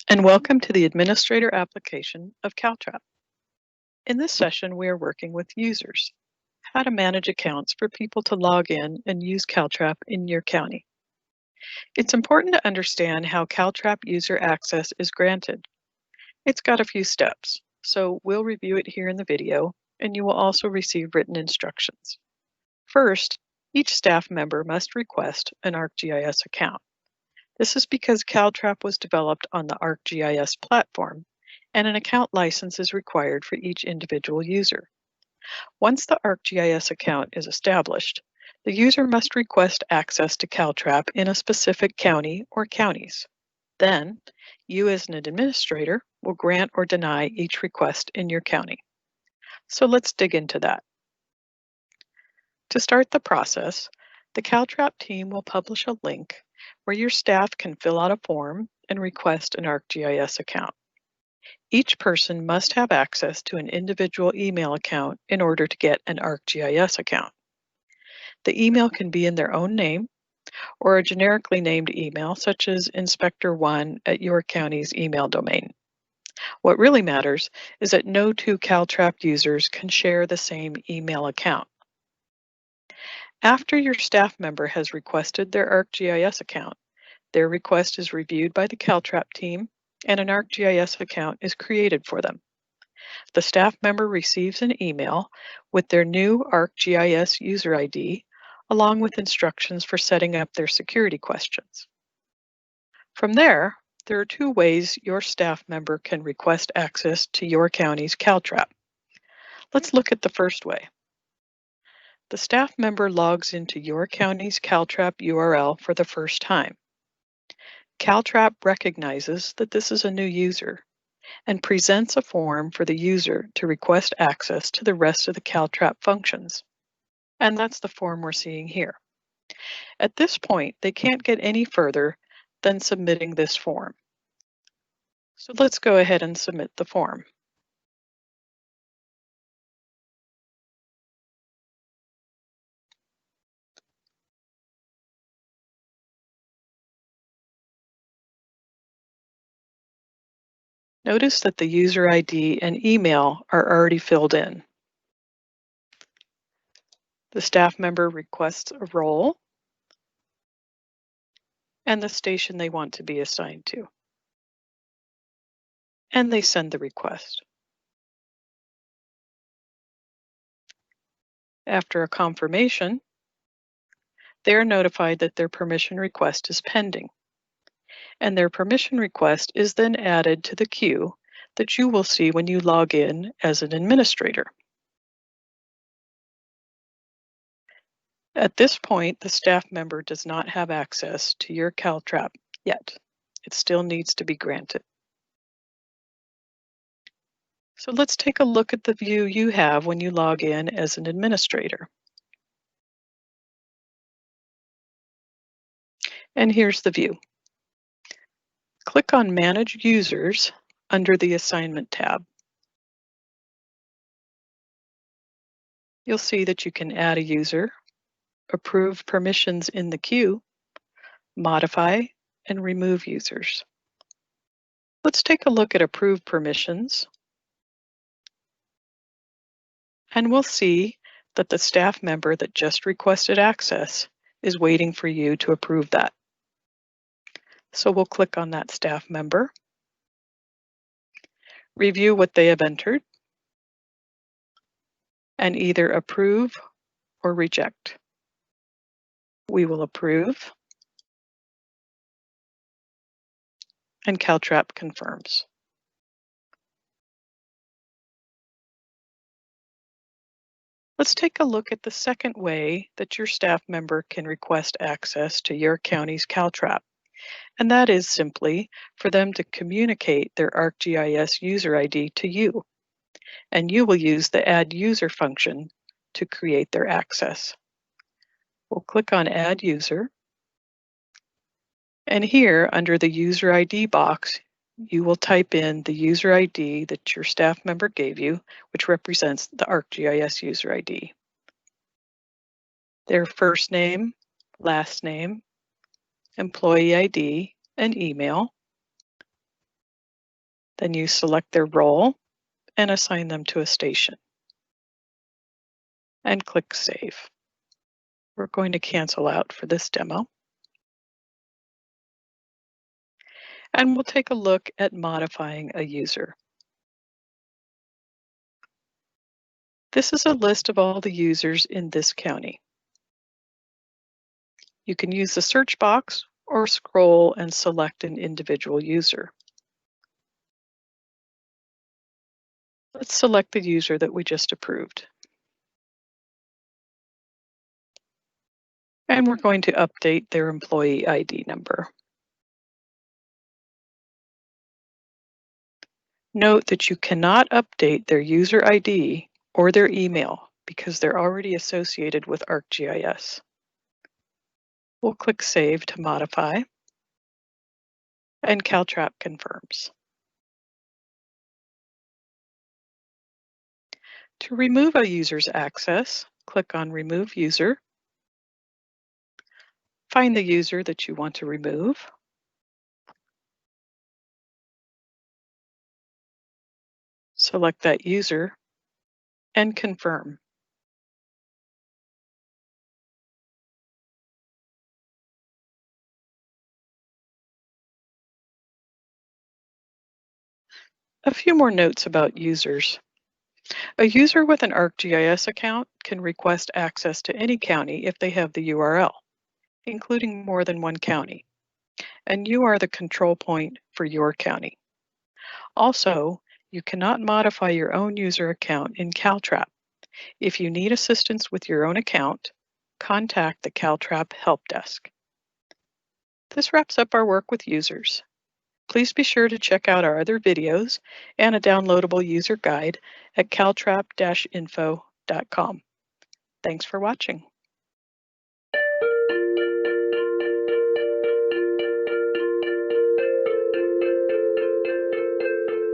And welcome to the administrator application of CalTrap. In this session, we are working with users, how to manage accounts for people to log in and use CalTrap in your county. It's important to understand how CalTrap user access is granted. It's got a few steps, so we'll review it here in the video, and you will also receive written instructions. First, each staff member must request an ArcGIS account. This is because CalTrap was developed on the ArcGIS platform, and an account license is required for each individual user. Once the ArcGIS account is established, the user must request access to CalTrap in a specific county or counties. Then, you as an administrator will grant or deny each request in your county. So let's dig into that. To start the process, the CalTrap team will publish a link where your staff can fill out a form and request an ArcGIS account. Each person must have access to an individual email account in order to get an ArcGIS account. The email can be in their own name or a generically named email such as inspector1 at your county's email domain. What really matters is that no two CalTrap users can share the same email account. After your staff member has requested their ArcGIS account, their request is reviewed by the CalTrap team and an ArcGIS account is created for them. The staff member receives an email with their new ArcGIS user ID along with instructions for setting up their security questions. From there are two ways your staff member can request access to your county's CalTrap. Let's look at the first way. The staff member logs into your county's CalTrap URL for the first time. CalTrap recognizes that this is a new user and presents a form for the user to request access to the rest of the CalTrap functions. And that's the form we're seeing here. At this point, they can't get any further than submitting this form. So let's go ahead and submit the form. Notice that the user ID and email are already filled in. The staff member requests a role and the station they want to be assigned to. And they send the request. After a confirmation, they are notified that their permission request is pending. And their permission request is then added to the queue that you will see when you log in as an administrator. At this point, the staff member does not have access to your CalTrap yet. It still needs to be granted. So let's take a look at the view you have when you log in as an administrator. And here's the view. Click on Manage Users under the Assignment tab. You'll see that you can add a user, approve permissions in the queue, modify, and remove users. Let's take a look at Approve Permissions. And we'll see that the staff member that just requested access is waiting for you to approve that. So we'll click on that staff member, review what they have entered, and either approve or reject. We will approve, and CalTrap confirms. Let's take a look at the second way that your staff member can request access to your county's CalTrap, and that is simply for them to communicate their ArcGIS user ID to you, and you will use the Add User function to create their access. We'll click on Add User, and here under the User ID box, you will type in the user ID that your staff member gave you, which represents the ArcGIS user ID. Their first name, last name, employee ID, and email. Then you select their role and assign them to a station. And click Save. We're going to cancel out for this demo. And we'll take a look at modifying a user. This is a list of all the users in this county. You can use the search box or scroll and select an individual user. Let's select the user that we just approved. And we're going to update their employee ID number. Note that you cannot update their user ID or their email because they're already associated with ArcGIS. We'll click Save to modify, and CalTrap confirms. To remove a user's access, click on Remove User. Find the user that you want to remove. Select that user and confirm. A few more notes about users. A user with an ArcGIS account can request access to any county if they have the URL, including more than one county, and you are the control point for your county. Also, you cannot modify your own user account in CalTrap. If you need assistance with your own account, contact the CalTrap Help Desk. This wraps up our work with users. Please be sure to check out our other videos and a downloadable user guide at caltrap-info.com. Thanks for watching.